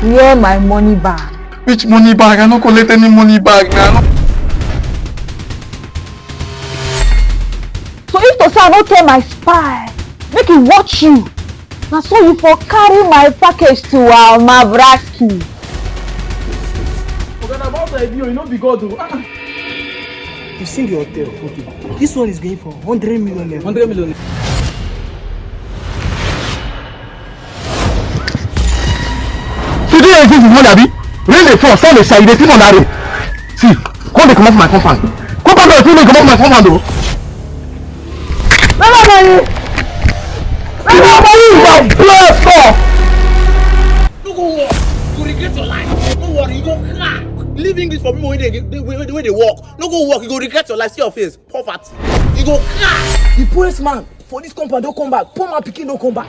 Where my money bag? Which money bag? I don't collect any money bag now. So if to say I don't tell my spy, make it watch you. Now so you for carry my package to Mavraski. Okay, about the idea, you know be God. You've seen the hotel, okay. This one is going for 100 million. 100 million. Today exist is money, Abi. Rain dey fall, sun dey shine, you dey sleep on that rain. See, come dey come off my compound. Compound door, come off my compound, though. Where my money? Where my money? You blood for. No go work. You regret your life. Don't worry, you go crack. Leave English for people when they walk. No go work, you go regret your life. See your face, poverty. You go crack. The poorest man for this compound don't come back. Poor man pikin don't come back.